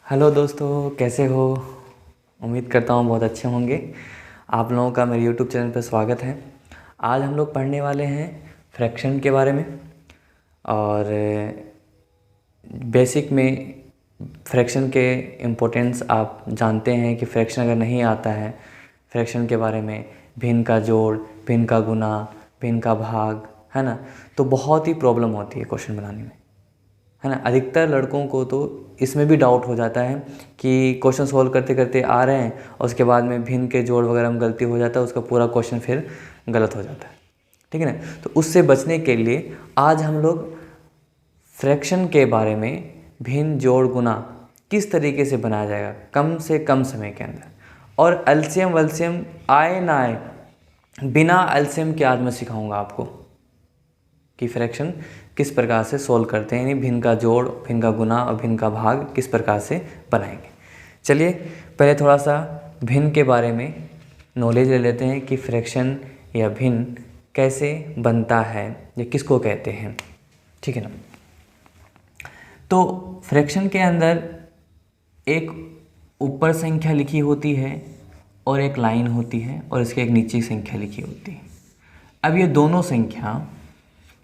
Hello दोस्तों, कैसे हो? उम्मीद करता हूँ बहुत अच्छे होंगे। आप लोगों का मेरे यूट्यूब चैनल पर स्वागत है। आज हम लोग पढ़ने वाले हैं फ्रैक्शन के बारे में। और बेसिक में फ्रैक्शन के इम्पोर्टेंस आप जानते हैं कि फ्रैक्शन अगर नहीं आता है, फ्रैक्शन के बारे में भिन्न का जोड़, भिन्न का गुना, भिन्न का भाग, है ना, तो बहुत ही प्रॉब्लम होती है क्वेश्चन बनाने में, है ना। अधिकतर लड़कों को तो इसमें भी डाउट हो जाता है कि क्वेश्चन सॉल्व करते करते आ रहे हैं और उसके बाद में भिन्न के जोड़ वगैरह में गलती हो जाता है, उसका पूरा क्वेश्चन फिर गलत हो जाता है। ठीक है ना। तो उससे बचने के लिए आज हम लोग फ्रैक्शन के बारे में भिन्न जोड़ गुना किस तरीके से बनाया जाएगा कम से कम समय के अंदर, और एलसीएम वलसीएम आए ना आए, बिना एलसीएम के आज मैं सिखाऊंगा आपको कि फ्रैक्शन किस प्रकार से सोल्व करते हैं, यानी भिन्न का जोड़, भिन्न का गुना और भिन्न का भाग किस प्रकार से बनाएंगे। चलिए पहले थोड़ा सा भिन्न के बारे में नॉलेज ले लेते हैं कि फ्रैक्शन या भिन्न कैसे बनता है या किसको कहते हैं। ठीक है ना। तो फ्रैक्शन के अंदर एक ऊपर संख्या लिखी होती है और एक लाइन होती है और इसके एक नीचे संख्या लिखी होती है। अब ये दोनों संख्या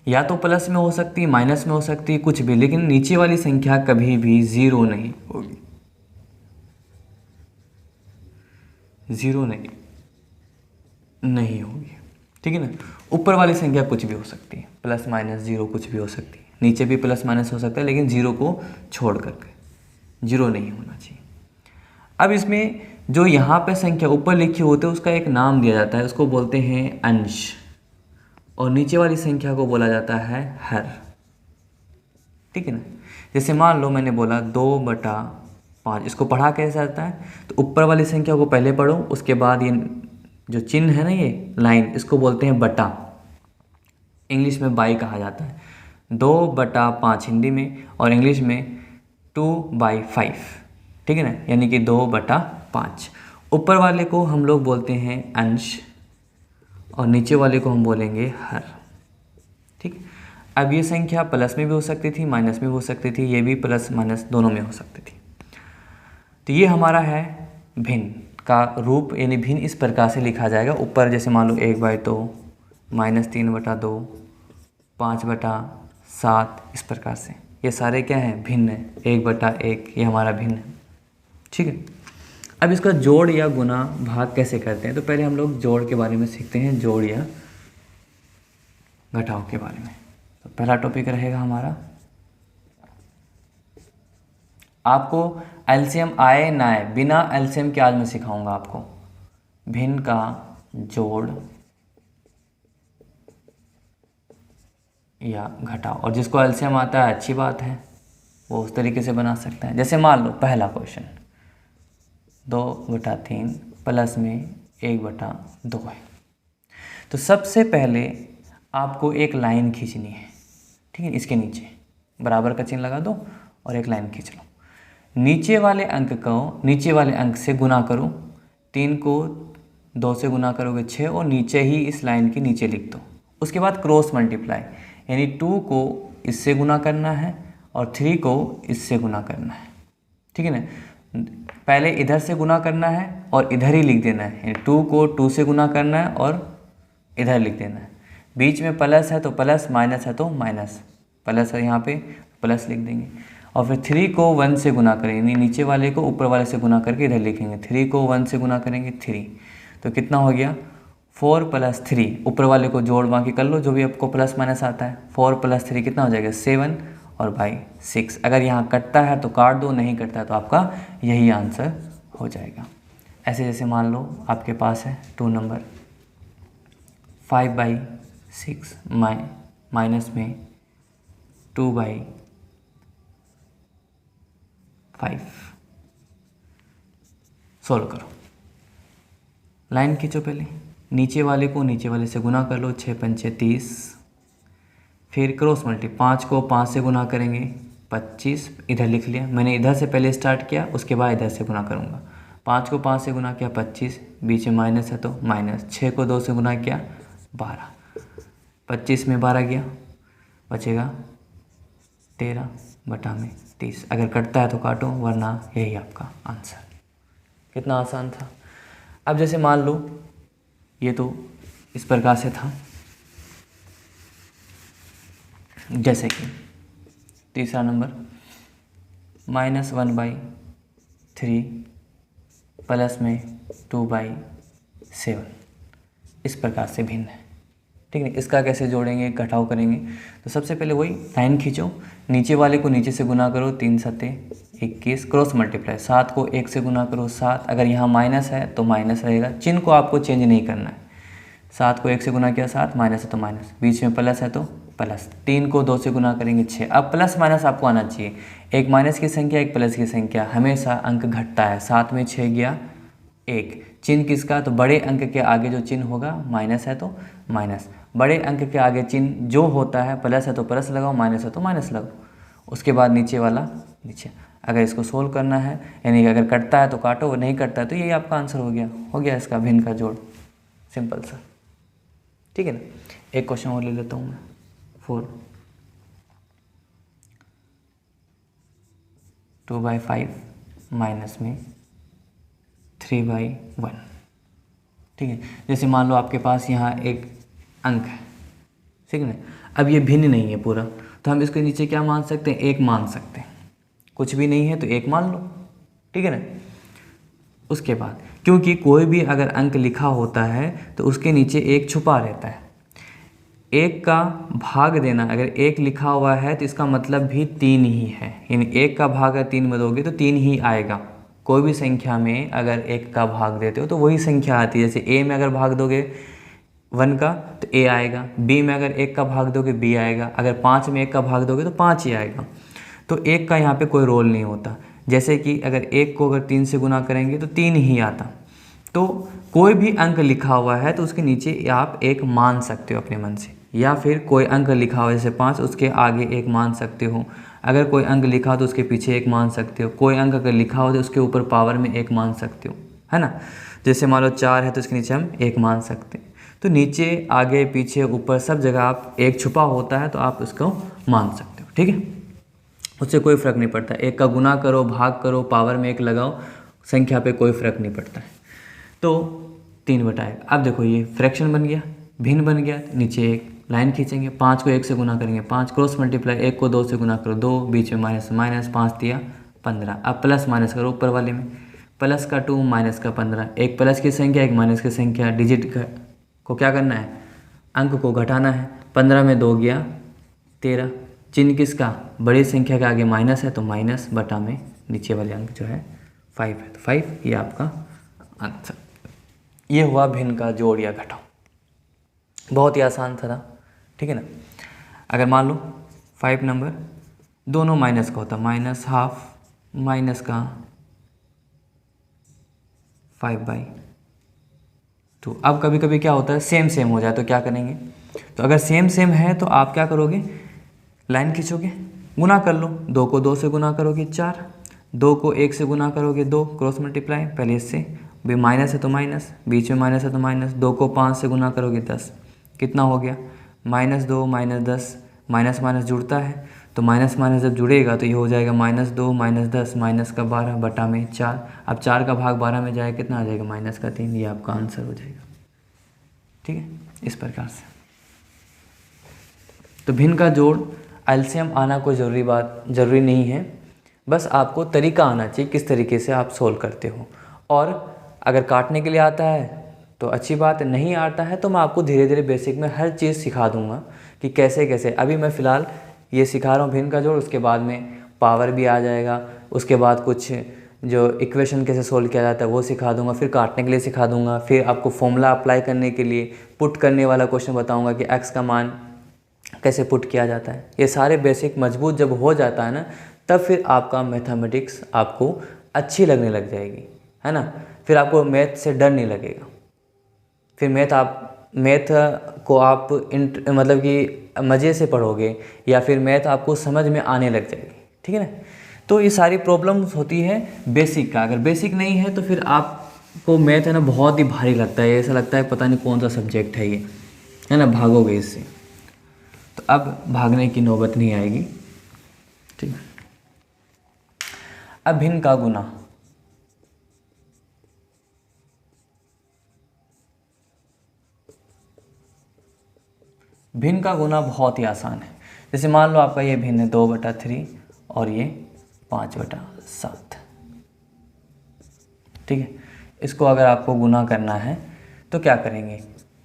या तो प्लस में हो सकती है, माइनस में हो सकती है, कुछ भी, लेकिन नीचे वाली संख्या कभी भी जीरो नहीं होगी। जीरो नहीं होगी। ठीक है ना। ऊपर वाली संख्या कुछ भी हो सकती है, प्लस माइनस जीरो कुछ भी हो सकती है, नीचे भी प्लस माइनस हो सकता है, लेकिन जीरो को छोड़ करके जीरो नहीं होना चाहिए। अब इसमें जो यहाँ पे संख्या ऊपर लिखी होती है उसका एक नाम दिया जाता है, उसको बोलते हैं अंश, और नीचे वाली संख्या को बोला जाता है हर। ठीक है ना। जैसे मान लो मैंने बोला 2/5, इसको पढ़ा कैसे जाता है, तो ऊपर वाली संख्या को पहले पढ़ो, उसके बाद ये जो चिन्ह है ना, ये लाइन, इसको बोलते हैं बटा, इंग्लिश में बाई कहा जाता है। 2/5 हिंदी में, और इंग्लिश में 2/5। ठीक है ना, यानी कि 2/5। ऊपर वाले को हम लोग बोलते हैं अंश और नीचे वाले को हम बोलेंगे हर। ठीक। अब ये संख्या प्लस में भी हो सकती थी, माइनस में भी हो सकती थी, ये भी प्लस माइनस दोनों में हो सकती थी। तो ये हमारा है भिन्न का रूप, यानी भिन्न इस प्रकार से लिखा जाएगा। ऊपर जैसे मान लो 1/2, -3/2, 5/7, इस प्रकार से ये सारे क्या हैं, भिन्न है। 1/1 ये हमारा भिन्न है। ठीक है। अब इसका जोड़ या गुना भाग कैसे करते हैं, तो पहले हम लोग जोड़ के बारे में सीखते हैं, जोड़ या घटाव के बारे में। तो पहला टॉपिक रहेगा हमारा, आपको एलसीएम आए ना आए, बिना एलसीएम के आज मैं सिखाऊंगा आपको भिन्न का जोड़ या घटाव। और जिसको एलसीएम आता है अच्छी बात है, वो उस तरीके से बना सकता है। जैसे मान लो पहला क्वेश्चन 2/3 प्लस में 1/2 है। तो सबसे पहले आपको एक लाइन खींचनी है। ठीक है। इसके नीचे बराबर का चिन्ह लगा दो और एक लाइन खींच लो। नीचे वाले अंक को नीचे वाले अंक से गुना करो। 3 को 2 से गुना करोगे 6, और नीचे ही इस लाइन के नीचे लिख दो। उसके बाद क्रॉस मल्टीप्लाई, यानी 2 को इससे गुना करना है और 3 को इससे गुना करना है। ठीक है ना। पहले इधर से गुना करना है और इधर ही लिख देना है, 2 को 2 से गुना करना है और इधर लिख देना है। बीच में प्लस है तो प्लस, माइनस है तो माइनस, प्लस है यहाँ पे प्लस लिख देंगे। और फिर 3 को 1 से गुना करेंगे, यानी नीचे वाले को ऊपर वाले से गुना करके इधर लिखेंगे। 3 को 1 से गुना करेंगे 3, तो कितना हो गया 4 + 3। ऊपर वाले को जोड़ बाकी कर लो, जो भी आपको प्लस माइनस आता है। 4 + 3 कितना हो जाएगा 7, और बाई 6। अगर यहाँ कटता है तो काट दो, नहीं कटता है तो आपका यही आंसर हो जाएगा। ऐसे जैसे मान लो आपके पास है 2 नंबर, 5/6 माइनस में 2/5। सोल्व करो, लाइन खींचो। पहले नीचे वाले को नीचे वाले से गुना कर लो, 6 × 5 = 30। फिर क्रॉस मल्टी, 5 को 5 से गुना करेंगे 25, इधर लिख लिया मैंने। इधर से पहले स्टार्ट किया, उसके बाद इधर से गुना करूँगा। 5 को 5 से गुना किया 25, बीच में माइनस है तो माइनस। 6 को 2 से गुना किया 12, 25 में 12 गया, बचेगा 13/3। 30। अगर कटता है तो काटो, वरना यही आपका आंसर। कितना आसान था। अब जैसे मान लो ये तो इस प्रकार से था, जैसे कि तीसरा नंबर -1/3 प्लस में 2/7 इस प्रकार से भिन्न है। ठीक है, इसका कैसे जोड़ेंगे, घटाव करेंगे। तो सबसे पहले वही लाइन खींचो, नीचे वाले को नीचे से गुना करो, 3 सत्ते 21, क्रॉस मल्टीप्लाई, 7 को 1 से गुना करो 7। अगर यहाँ माइनस है तो माइनस रहेगा, चिन्ह को आपको चेंज नहीं करना है। 7 को 1 से गुना किया 7, माइनस है तो माइनस, बीच में प्लस है तो प्लस, 3 को 2 से गुना करेंगे 6। अब प्लस माइनस आपको आना चाहिए, एक माइनस की संख्या एक प्लस की संख्या, हमेशा अंक घटता है। 7 में 6 गया 1, चिन्ह किसका, तो बड़े अंक के आगे जो चिन्ह होगा, माइनस है तो माइनस, बड़े अंक के आगे चिन्ह जो होता है, प्लस है तो प्लस लगाओ, माइनस है तो माइनस लगाओ। उसके बाद नीचे वाला नीचे। अगर इसको सोल्व करना है, यानी कि अगर कटता है तो काटो, नहीं कटता है तो यही आपका आंसर हो गया इसका भिन्न का जोड़, सिंपल सा। ठीक है ना। एक क्वेश्चन और ले लेता हूँ मैं, 4 2/5 माइनस में 3/1। ठीक है, जैसे मान लो आपके पास यहाँ एक अंक है, ठीक है ना। अब ये भिन्न नहीं है पूरा, तो हम इसके नीचे क्या मान सकते हैं, 1 मान सकते हैं। कुछ भी नहीं है तो 1 मान लो, ठीक है ना। उसके बाद क्योंकि कोई भी अगर अंक लिखा होता है तो उसके नीचे 1 छुपा रहता है। 1 का भाग देना, अगर 1 लिखा हुआ है तो इसका मतलब भी 3 ही है, यानी 1 का भाग अगर 3 में दोगे तो 3 ही आएगा। कोई भी संख्या में अगर 1 का भाग देते हो तो वही संख्या आती है। जैसे a में अगर भाग दोगे 1 का तो a आएगा, b में अगर 1 का भाग दोगे b आएगा, अगर 5 में 1 का भाग दोगे तो 5 ही आएगा। तो 1 का यहाँ पे कोई रोल नहीं होता। जैसे कि अगर 1 को अगर 3 से गुना करेंगे तो 3 ही आता। तो कोई भी अंक लिखा हुआ है तो उसके नीचे आप 1 मान सकते हो अपने मन से, या फिर कोई अंक लिखा हुआ है जैसे 5, उसके आगे 1 मान सकते हो। अगर कोई अंक लिखा हो तो उसके पीछे 1 मान सकते हो। कोई अंक अगर लिखा हो तो उसके ऊपर पावर में 1 मान सकते हो, है ना। जैसे मान लो 4 है तो उसके नीचे हम 1 मान सकते हैं। तो नीचे आगे पीछे ऊपर सब जगह आप 1 छुपा होता है तो आप उसको मान सकते हो, ठीक है। उससे कोई फ़र्क नहीं पड़ता, 1 का गुना करो, भाग करो, पावर में 1 लगाओ, संख्या पे कोई फ़र्क नहीं पड़ता है। तो 3/1। अब देखो ये फ्रैक्शन बन गया, भिन्न बन गया, नीचे एक लाइन खींचेंगे, 5 को 1 से गुना करेंगे 5, क्रॉस मल्टीप्लाई, 1 को 2 से गुना करो 2, बीच में माइनस माइनस, 5 दिया 15। अब प्लस माइनस करो ऊपर वाले में, प्लस का 2 माइनस का 15, एक प्लस की संख्या एक माइनस की संख्या, डिजिट को क्या करना है, अंक को घटाना है। 15 में 2 गया 13, चिन्ह किसका, बड़ी संख्या के आगे माइनस है तो माइनस, बटा में नीचे वाले अंक जो है 5 है तो 5 ये आपका आंसर। ये हुआ भिन्न का जोड़ या घटाव, बहुत ही आसान था, ठीक है ना। अगर मान लो 5 नंबर दोनों माइनस का होता, -12 माइनस का 5/2। अब कभी कभी क्या होता है सेम सेम हो जाए तो क्या करेंगे, तो अगर सेम सेम है तो आप क्या करोगे, लाइन खींचोगे, गुना कर लो, 2 को 2 से गुना करोगे 4, 2 को 1 से गुना करोगे 2, क्रॉस मल्टीप्लाई, पहले इससे भी माइनस है तो माइनस, बीच में माइनस है तो माइनस, 2 को 5 से गुना करोगे 10, कितना हो गया -2 -10, माइनस माइनस जुड़ता है तो माइनस माइनस जब जुड़ेगा तो ये हो जाएगा -2 -10 माइनस का 12 बटा में 4। अब 4 का भाग 12 में जाएगा कितना आ जाएगा, -3। ये आपका आंसर हो जाएगा, ठीक है। इस प्रकार से तो भिन्न का जोड़ एलसीएम आना कोई ज़रूरी नहीं है, बस आपको तरीका आना चाहिए किस तरीके से आप सोल्व करते हो। और अगर काटने के लिए आता है तो अच्छी बात है, नहीं आता है तो मैं आपको धीरे धीरे बेसिक में हर चीज़ सिखा दूंगा कि कैसे कैसे। अभी मैं फ़िलहाल ये सिखा रहा हूँ भिन्न का जोड़, उसके बाद में पावर भी आ जाएगा, उसके बाद कुछ जो इक्वेशन कैसे सोल्व किया जाता है वो सिखा दूंगा, फिर काटने के लिए सिखा दूंगा, फिर आपको फॉर्मूला अप्लाई करने के लिए पुट करने वाला क्वेश्चन बताऊँगा कि x का मान कैसे पुट किया जाता है। ये सारे बेसिक मजबूत जब हो जाता है ना, तब फिर आपका मैथमेटिक्स आपको अच्छी लगने लग जाएगी, है ना। फिर आपको मैथ से डर नहीं लगेगा, फिर मैथ को आप मतलब कि मज़े से पढ़ोगे, या फिर मैथ आपको समझ में आने लग जाएगी, ठीक है ना। तो ये सारी प्रॉब्लम्स होती है बेसिक का, अगर बेसिक नहीं है तो फिर आपको मैथ है ना बहुत ही भारी लगता है, ऐसा लगता है पता नहीं कौन सा सब्जेक्ट है ये, है ना, भागोगे इससे। तो अब भागने की नौबत नहीं आएगी, ठीक है। अब भिन्न का गुना, भिन्न का गुना बहुत ही आसान है। जैसे मान लो आपका ये भिन्न है 2/3 और ये 5/7, ठीक है। इसको अगर आपको गुना करना है तो क्या करेंगे,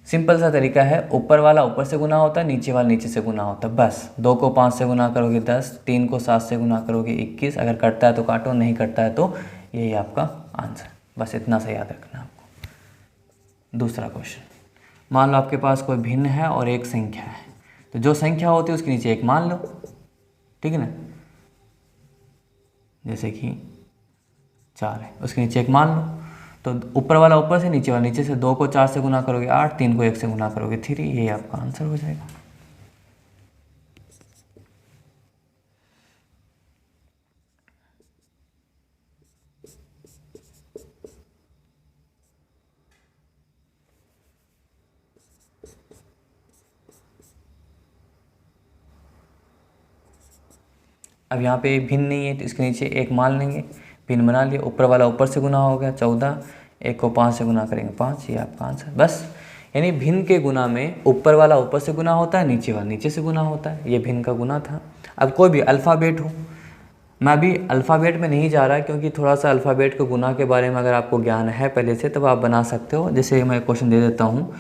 सिंपल सा तरीका है, ऊपर वाला ऊपर से गुना होता है, नीचे वाला नीचे से गुना होता है, बस। 2 को 5 से गुना करोगे 10, 3 को 7 से गुना करोगे 21, अगर कटता है तो काटो, नहीं कटता है तो यही आपका आंसर, बस इतना सा याद रखना आपको। दूसरा क्वेश्चन, मान लो आपके पास कोई भिन्न है और एक संख्या है, तो जो संख्या होती है उसके नीचे एक मान लो, ठीक है ना। जैसे कि 4 है, उसके नीचे एक मान लो, तो ऊपर वाला ऊपर से, नीचे वाला नीचे से। 2 को 4 से गुना करोगे 8, 3 को 1 से गुना करोगे 3, ये आपका आंसर हो जाएगा। अब यहाँ पे भिन्न नहीं है तो इसके नीचे एक मान लेंगे, भिन्न बना लिया, ऊपर वाला ऊपर से गुना हो गया 14, 1 को 5 से गुना करेंगे 5, ये आपका आंसर, बस। यानी भिन्न के गुना में ऊपर वाला ऊपर से गुना होता है, नीचे वाला नीचे से गुना होता है, ये भिन्न का गुना था। अब कोई भी अल्फ़ाबेट हो, मैं अभी अल्फ़ाबेट में नहीं जा रहा क्योंकि थोड़ा सा अल्फ़ाबेट के गुना के बारे में अगर आपको ज्ञान है पहले से तब आप बना सकते हो। जैसे मैं क्वेश्चन दे देता हूँ,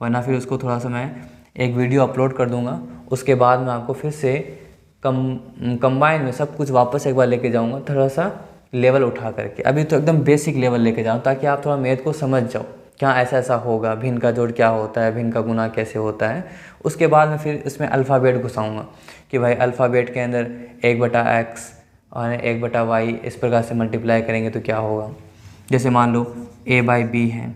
वरना फिर उसको थोड़ा सा मैं एक वीडियो अपलोड कर दूँगा, उसके बाद मैं आपको फिर से कंबाइन में सब कुछ वापस एक बार लेके जाऊंगा, थोड़ा सा लेवल उठा करके। अभी तो एकदम बेसिक लेवल लेके जाऊँ ताकि आप थोड़ा मैथ को समझ जाओ, क्या ऐसा ऐसा होगा, भिन्न का जोड़ क्या होता है, भिन्न का गुना कैसे होता है। उसके बाद में फिर इसमें अल्फ़ाबेट घुसाऊँगा कि भाई अल्फ़ाबेट के अंदर 1/x और 1/y इस प्रकार से मल्टीप्लाई करेंगे तो क्या होगा। जैसे मान लो a/b है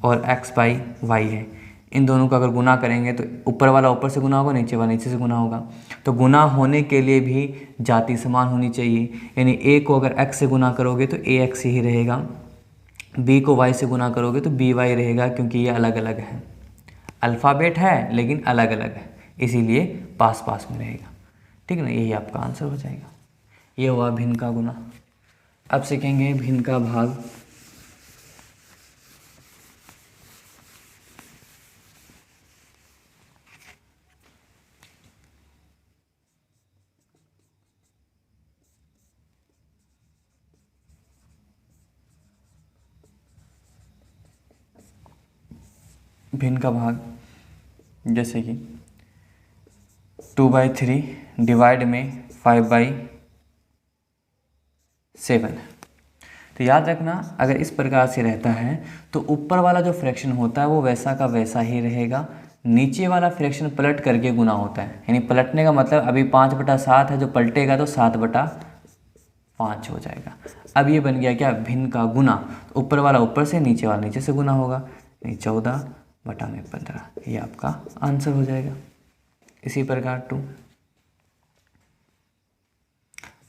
और x/y है, इन दोनों का अगर गुना करेंगे तो ऊपर वाला ऊपर से गुना होगा, नीचे वाला नीचे से गुना होगा। तो गुना होने के लिए भी जाति समान होनी चाहिए, यानी a को अगर x से गुना करोगे तो ax ही रहेगा, b को y से गुना करोगे तो by रहेगा, क्योंकि ये अलग अलग है। अल्फ़ाबेट है लेकिन अलग अलग है, इसीलिए पास पास में रहेगा, ठीक है ना। यही आपका आंसर हो जाएगा। ये हुआ भिन्न का गुना। अब सीखेंगे भिन्न का भाग। भिन्न का भाग जैसे कि 2/3 डिवाइड में 5/7 है। तो याद रखना, अगर इस प्रकार से रहता है तो ऊपर वाला जो फ्रैक्शन होता है वो वैसा का वैसा ही रहेगा, नीचे वाला फ्रैक्शन पलट करके गुना होता है। यानी पलटने का मतलब अभी 5/7 है, जो पलटेगा तो 7/5 हो जाएगा। अब ये बन गया क्या, भिन्न का गुना। तो ऊपर वाला ऊपर से, नीचे वाला नीचे से गुना होगा, यानी 14/15, ये आपका आंसर हो जाएगा। इसी प्रकार 2,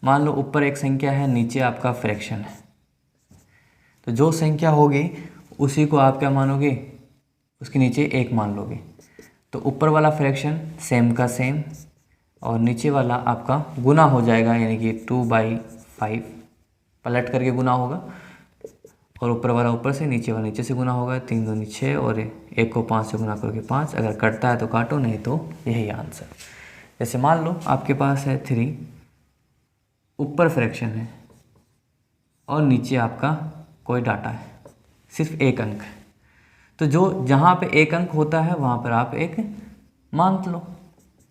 मान लो ऊपर एक संख्या है, नीचे आपका फ्रैक्शन है, तो जो संख्या होगी उसी को आप क्या मानोगे, उसके नीचे एक मान लोगे। तो ऊपर वाला फ्रैक्शन सेम का सेम और नीचे वाला आपका गुना हो जाएगा, यानी कि 2/5 पलट करके गुना होगा, और ऊपर वाला ऊपर से, नीचे वाला नीचे से गुना होगा। 3 दूनी 6 और 1 को 5 से गुना करोगे 5, अगर कटता है तो काटो, नहीं तो यही आंसर। जैसे मान लो आपके पास है 3, ऊपर फ्रैक्शन है और नीचे आपका कोई डाटा है, सिर्फ एक अंक है, तो जो जहाँ पे एक अंक होता है वहाँ पर आप एक मान लो।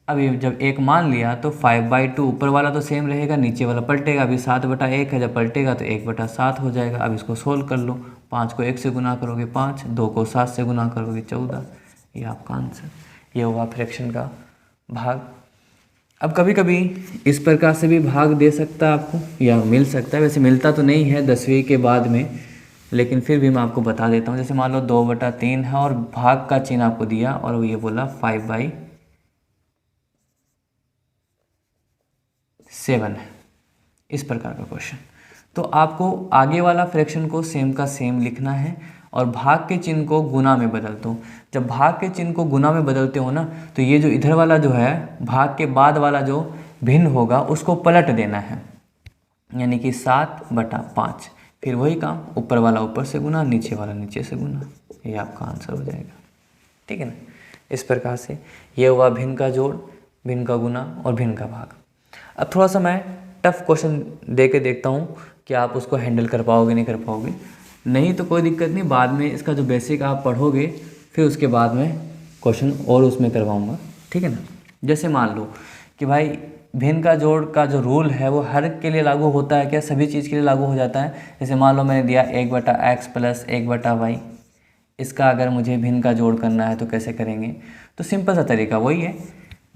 अभी जब एक मान लिया तो 5/2, ऊपर वाला तो सेम रहेगा, नीचे वाला पलटेगा। अभी 7/1 है, जब पलटेगा तो 1/7 हो जाएगा। अब इसको सोल्व कर लो, 5 को 1 से गुना करोगे 5, 2 को 7 से गुना करोगे 14, ये आपका आंसर। ये हुआ फ्रैक्शन का भाग। अब कभी कभी इस प्रकार से भी भाग दे सकता है आपको, या मिल सकता है, वैसे मिलता तो नहीं है 10वीं के बाद में, लेकिन फिर भी मैं आपको बता देता हूँ। जैसे मान लो 2/3 है और भाग का चिन्ह आपको दिया और वो ये बोला 5/7 है, इस प्रकार का क्वेश्चन। तो आपको आगे वाला फ्रैक्शन को सेम का सेम लिखना है और भाग के चिन्ह को गुना में बदल दो। जब भाग के चिन्ह को गुना में बदलते हो ना, तो ये जो इधर वाला जो है भाग के बाद वाला जो भिन्न होगा उसको पलट देना है। यानी कि 7/5। फिर वही काम, ऊपर वाला ऊपर से गुना, नीचे वाला नीचे से गुना, ये आपका आंसर हो जाएगा। ठीक है ना। इस प्रकार से ये हुआ भिन्न का जोड़, भिन्न का गुना और भिन्न का भाग। अब थोड़ा सा मैं टफ क्वेश्चन दे के देखता हूँ कि आप उसको हैंडल कर पाओगे नहीं कर पाओगे। नहीं तो कोई दिक्कत नहीं, बाद में इसका जो बेसिक आप पढ़ोगे फिर उसके बाद में क्वेश्चन और उसमें करवाऊँगा। ठीक है ना। जैसे मान लो कि भाई भिन्न का जोड़ का जो रूल है वो हर के लिए लागू होता है क्या? सभी चीज़ के लिए लागू हो जाता है। जैसे मान लो मैंने दिया 1/x + 1/y, इसका अगर मुझे भिन्न का जोड़ करना है तो कैसे करेंगे? तो सिंपल सा तरीका वही है,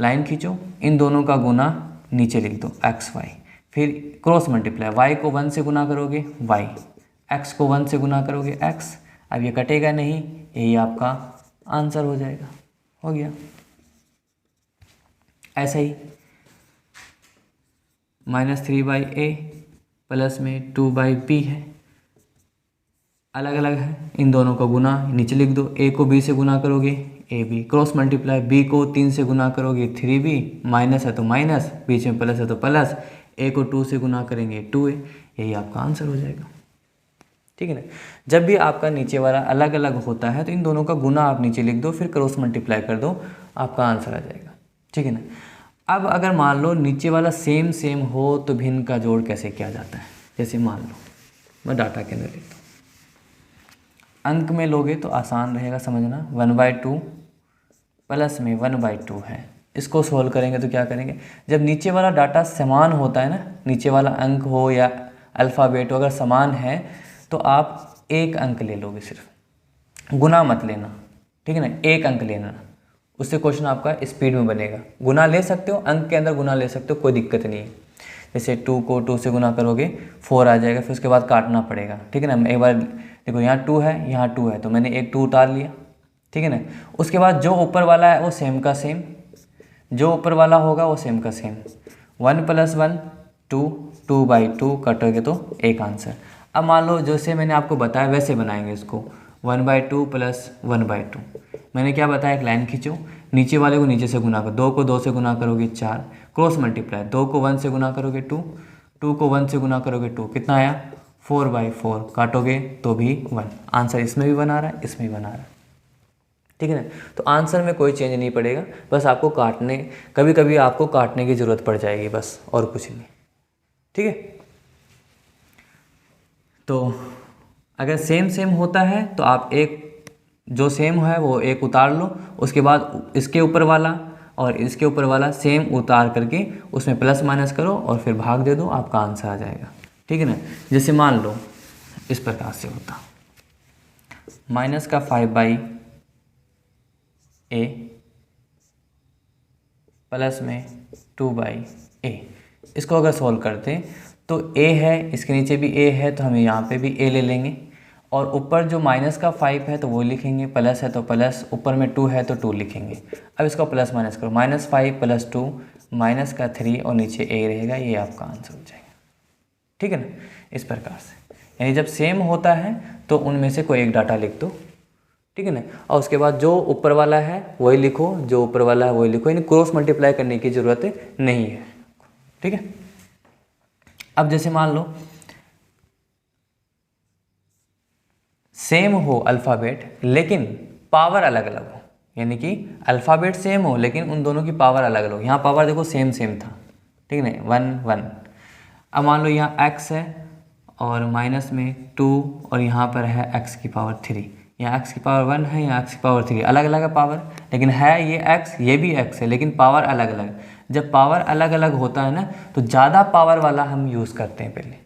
लाइन खींचो, इन दोनों का गुना नीचे लिख दो xy, फिर क्रॉस मल्टीप्लाई, y को 1 से गुना करोगे y, x को 1 से गुना करोगे x। अब ये कटेगा नहीं, यही आपका आंसर हो जाएगा। हो गया। ऐसा ही -3/a प्लस में 2/b है, अलग अलग है, इन दोनों का गुना नीचे लिख दो। a को b से गुना करोगे ab, क्रॉस मल्टीप्लाई, b को 3 से गुना करोगे 3b, माइनस है तो माइनस, बीच में प्लस है तो प्लस, a को 2 से गुना करेंगे 2a, यही आपका आंसर हो जाएगा। ठीक है ना। जब भी आपका नीचे वाला अलग अलग होता है तो इन दोनों का गुना आप नीचे लिख दो, फिर क्रॉस मल्टीप्लाई कर दो, आपका आंसर आ जाएगा। ठीक है ना। अब अगर मान लो नीचे वाला सेम सेम हो तो भिन्न का जोड़ कैसे किया जाता है? जैसे मान लो मैं डाटा के अंदर लिखता हूँ, अंक में लोगे तो आसान रहेगा समझना। 1/2 प्लस में 1/2 है, इसको सोल्व करेंगे तो क्या करेंगे? जब नीचे वाला डाटा समान होता है ना, नीचे वाला अंक हो या अल्फ़ाबेट हो, अगर समान है तो आप एक अंक ले लोगे, सिर्फ गुना मत लेना। ठीक है ना, एक अंक लेना, उससे क्वेश्चन आपका स्पीड में बनेगा। गुना ले सकते हो, अंक के अंदर गुना ले सकते हो, कोई दिक्कत नहीं है। जैसे 2 को 2 से गुना करोगे 4 आ जाएगा, फिर उसके बाद काटना पड़ेगा। ठीक है ना। एक बार देखो, यहाँ 2 है, यहाँ 2 है, तो मैंने एक 2 उतार लिया। ठीक है ना। उसके बाद जो ऊपर वाला है वो सेम का सेम, जो ऊपर वाला होगा वो सेम का सेम। 1 + 1 2, 2/2 कटोगे तो एक आंसर। अब मान लो जैसे मैंने आपको बताया वैसे बनाएंगे इसको, 1/2 + 1/2। मैंने क्या बताया, एक लाइन खींचो, नीचे वाले को नीचे से गुना करो, 2 को 2 से गुना करोगे 4, क्रॉस मल्टीप्लाई, 2 को 1 से गुना करोगे 2, 2 को 1 से गुना करोगे 2, कितना आया 4/4, काटोगे तो भी 1। आंसर इसमें भी बना रहा है, इसमें भी बना रहा है। ठीक है ना। तो आंसर में कोई चेंज नहीं पड़ेगा, बस आपको काटने, कभी कभी आपको काटने की ज़रूरत पड़ जाएगी, बस और कुछ नहीं। ठीक है। तो अगर सेम सेम होता है तो आप एक जो सेम है वो एक उतार लो, उसके बाद इसके ऊपर वाला और इसके ऊपर वाला सेम उतार करके उसमें प्लस माइनस करो और फिर भाग दे दो, आपका आंसर आ जाएगा। ठीक है ना। जैसे मान लो इस प्रकार से होता, -5/a प्लस में 2/a। इसको अगर सोल्व करते तो a है, इसके नीचे भी a है, तो हमें यहाँ पे भी a ले लेंगे, और ऊपर जो -5 है तो वो लिखेंगे, प्लस है तो प्लस, ऊपर में 2 है तो 2 लिखेंगे। अब इसको प्लस माइनस करो, -5 + 2 -3 और नीचे a रहेगा, ये आपका आंसर हो जाएगा। ठीक है ना। इस प्रकार से, यानी जब सेम होता है तो उनमें से कोई एक डाटा लिख दो। ठीक है ना। और उसके बाद जो ऊपर वाला है वही लिखो, जो ऊपर वाला है वही लिखो, यानी क्रॉस मल्टीप्लाई करने की ज़रूरत नहीं है। ठीक है। अब जैसे मान लो सेम हो अल्फ़ाबेट लेकिन पावर अलग अलग हो, यानी कि अल्फ़ाबेट सेम हो लेकिन उन दोनों की पावर अलग अलग हो। यहाँ पावर देखो सेम सेम था, ठीक है ना, 1 1। अब मान लो यहाँ x है और माइनस में 2 और यहाँ पर है x⁻3, यहाँ x⁻1 है, यहाँ x⁻3, अलग अलग है पावर, लेकिन है ये x, ये भी x है, लेकिन पावर अलग अलग। जब पावर अलग अलग होता है ना तो ज़्यादा पावर वाला हम यूज़ करते हैं पहले।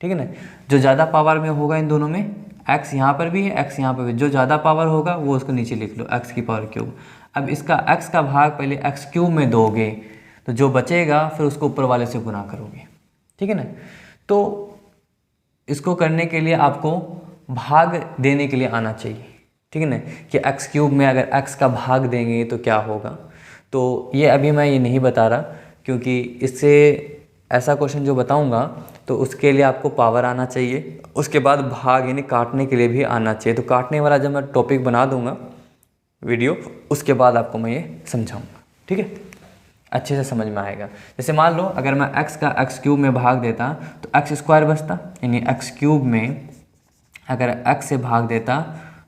ठीक है ना। जो ज़्यादा पावर में होगा इन दोनों में, x यहाँ पर भी है, x यहाँ पर भी, जो ज़्यादा पावर होगा वो उसको नीचे लिख लो, x⁻3। अब इसका x का भाग पहले x³ में दोगे तो जो बचेगा फिर उसको ऊपर वाले से गुना करोगे। ठीक है ना। तो इसको करने के लिए आपको भाग देने के लिए आना चाहिए। ठीक है ना, कि x³ में अगर x का भाग देंगे तो क्या होगा। तो ये अभी मैं ये नहीं बता रहा, क्योंकि इससे ऐसा क्वेश्चन जो बताऊंगा तो उसके लिए आपको पावर आना चाहिए, उसके बाद भाग यानी काटने के लिए भी आना चाहिए। तो काटने वाला जब मैं टॉपिक बना दूंगा वीडियो, उसके बाद आपको मैं ये समझाऊंगा। ठीक है। अच्छे से समझ में आएगा। जैसे मान लो अगर मैं x का x क्यूब में भाग देता तो x स्क्वायर बचता, यानी x क्यूब में अगर x से भाग देता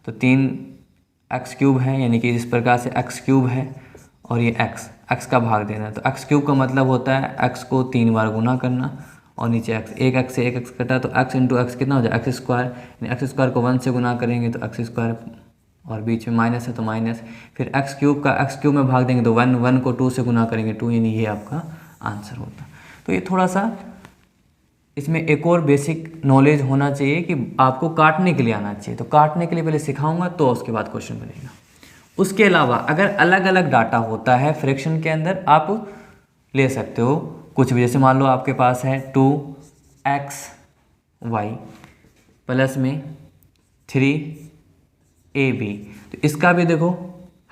तो 3x क्यूब है, यानी कि इस प्रकार से x क्यूब है और ये x का भाग देना। तो x क्यूब का मतलब होता है x को 3 बार गुना करना और नीचे x, एक x से एक x कटा तो x इंटू एक्स कितना हो जाए x स्क्वायर, यानी x स्क्वायर को 1 से गुना करेंगे तो x स्क्वायर और बीच में माइनस है तो माइनस, फिर x क्यूब का x क्यूब में भाग देंगे तो 1 को 2 से गुना करेंगे 2, यानी ये आपका आंसर होता। तो ये थोड़ा सा इसमें एक और बेसिक नॉलेज होना चाहिए कि आपको काटने के लिए आना चाहिए। तो काटने के लिए पहले सिखाऊंगा तो उसके बाद क्वेश्चन बनेगा। उसके अलावा अगर अलग अलग डाटा होता है फ्रैक्शन के अंदर आप ले सकते हो कुछ भी। जैसे मान लो आपके पास है 2xy प्लस में 3ab, तो इसका भी देखो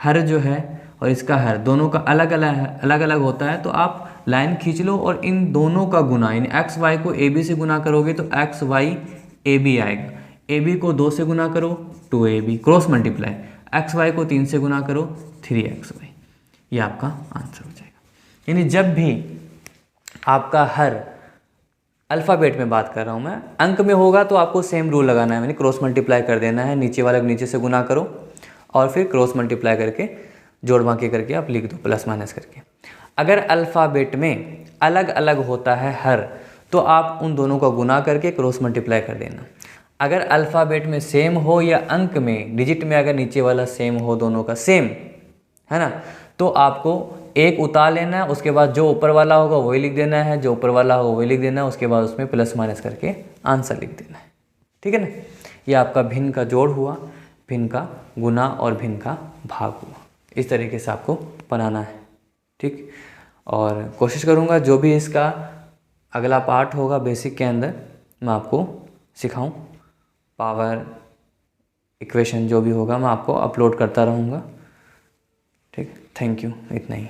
हर जो है और इसका हर दोनों का अलग अलग होता है। तो आप लाइन खींच लो और इन दोनों का गुना, यानी एक्स वाई को ए बी से गुना करोगे तो एक्स वाई ए बी आएगा, ए बी को 2 से गुना करो 2ab cross multiply, x Y को 3 से गुना करो 3xy, ये आपका आंसर हो जाएगा। यानी जब भी आपका हर अल्फ़ाबेट में बात कर रहा हूँ मैं, अंक में होगा तो आपको सेम रूल लगाना है, यानी क्रॉस मल्टीप्लाई कर देना है, नीचे वाले को नीचे से गुना करो और फिर क्रॉस मल्टीप्लाई करके जोड़ बाकी करके आप लिख दो प्लस माइनस करके। अगर अल्फ़ाबेट में अलग अलग होता है हर, तो आप उन दोनों का गुना करके क्रॉस मल्टीप्लाई कर देना। अगर अल्फ़ाबेट में सेम हो या अंक में डिजिट में अगर नीचे वाला सेम हो, दोनों का सेम है ना, तो आपको एक उतार लेना है, उसके बाद जो ऊपर वाला होगा वही लिख देना है, जो ऊपर वाला होगा वही लिख देना है, उसके बाद उसमें प्लस माइनस करके आंसर लिख देना है। ठीक है ना, ये आपका भिन्न का जोड़ हुआ, भिन्न का गुना और भिन्न का भाग हुआ। इस तरीके से आपको बनाना है। ठीक, और कोशिश करूँगा जो भी इसका अगला पार्ट होगा बेसिक के अंदर मैं आपको सिखाऊं, पावर इक्वेशन जो भी होगा मैं आपको अपलोड करता रहूँगा। ठीक, थैंक यू, इतना ही।